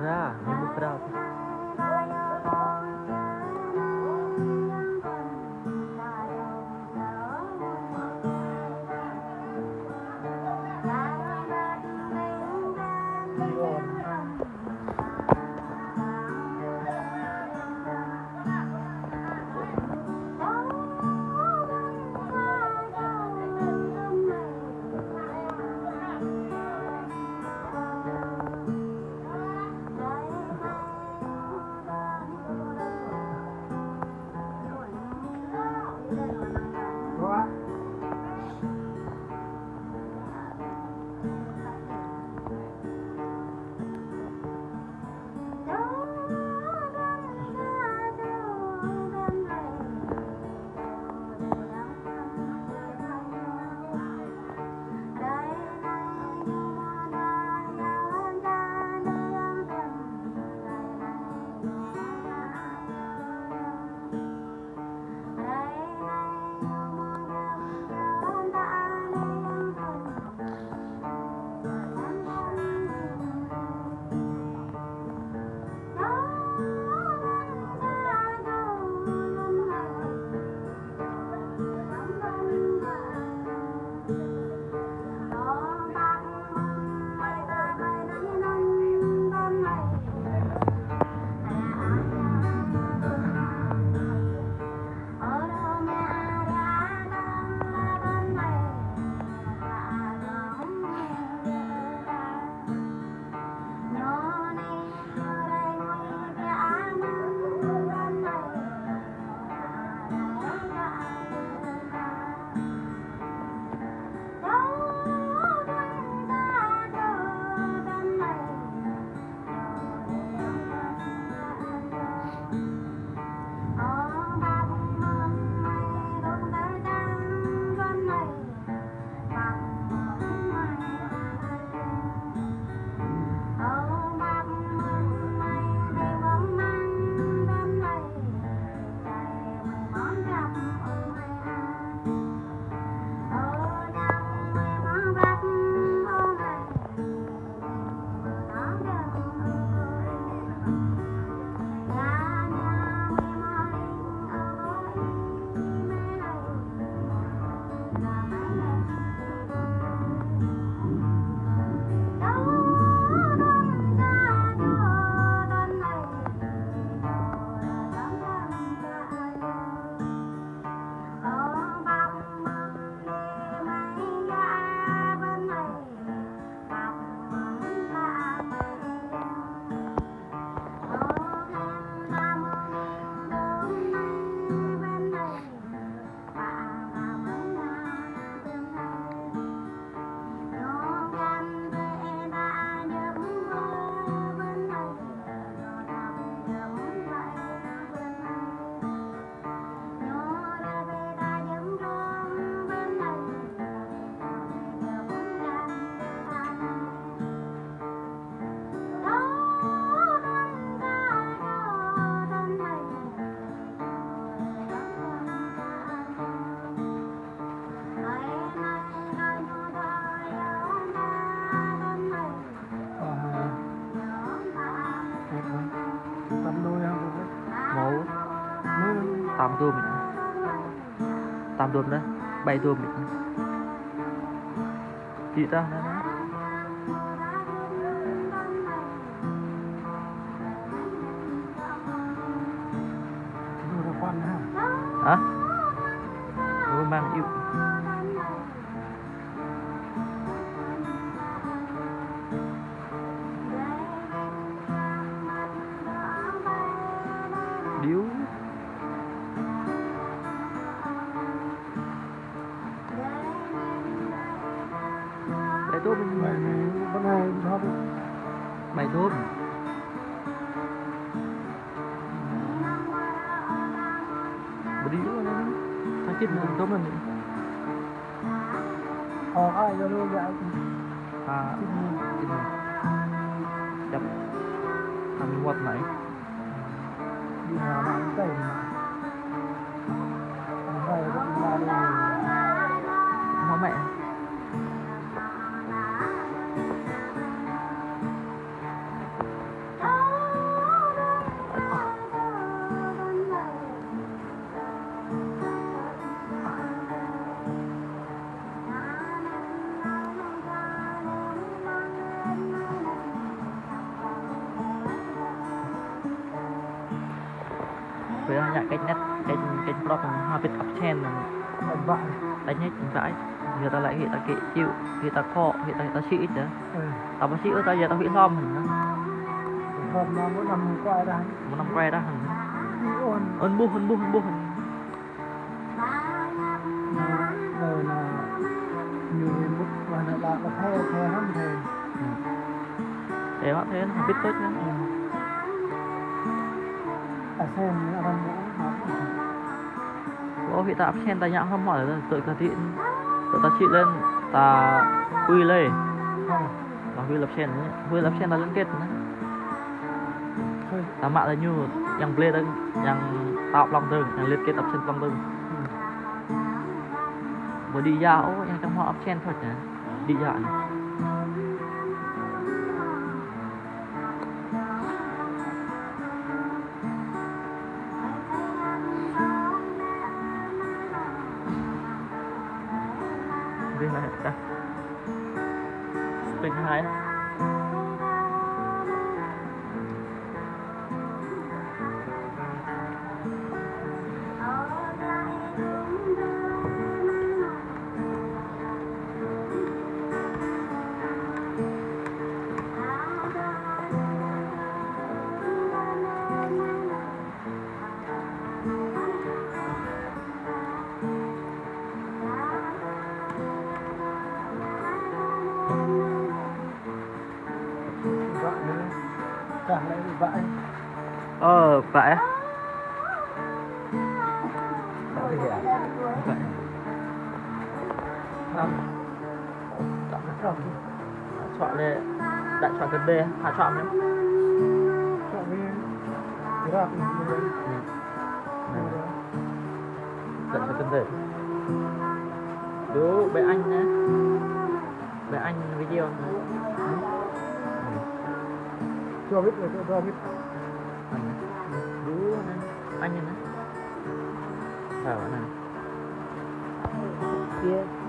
Ra, ini berapa? Tam rùm đó, bay rùm chị ta nó hả? Ôi mang yêu điếu tôm Mày con này cho đi. bày tôm beri juga kan sakit nih tôm này Ai cho luôn vậy. Chín này chập ăn quạt này Đi nào mà ăn cày mà. Ăn cày cũng ra đi. nó mẹ với nhà cái nét cái blog habit of chain Ăn vạ. đánh hết vãi người ta lại hiện ta kệ chịu hiện ta kho hiện ta sĩ ít đó tao bác sĩ ở ta giờ tao bị lom hẳn đó Hôm nào mỗi năm qua đây. một năm quay ra hẳn Đi ôn. ơn bu hẳn Rồi là nhiều mức và là theo lắm thì. để bạn thế nó biết tốt nhá Xem nó đang có hiện tại khen ta nhạo không mỏi rồi tự ta tiện tự ta chị lên ta quy lên và quy lập sen ta liên kết nữa ta mạ là như yang play từng yang tạo lòng từng yang liên kết tập sen lòng từng vừa đi dạo yang trong họ sen thật nhá đi dạo này. Đây là đây spin 2 Càng lại bị vãi. vậy Vậy hả? vậy Chọn nó chọn đi. chọn đây đại chọn gần đây hạ chọn nhé Chọn đi. Cái rạp này như vậy. đại chọn gần đây đố bé anh nhé bé anh video Cho biết rồi, cho biết. đố anh nhé vào này Kia.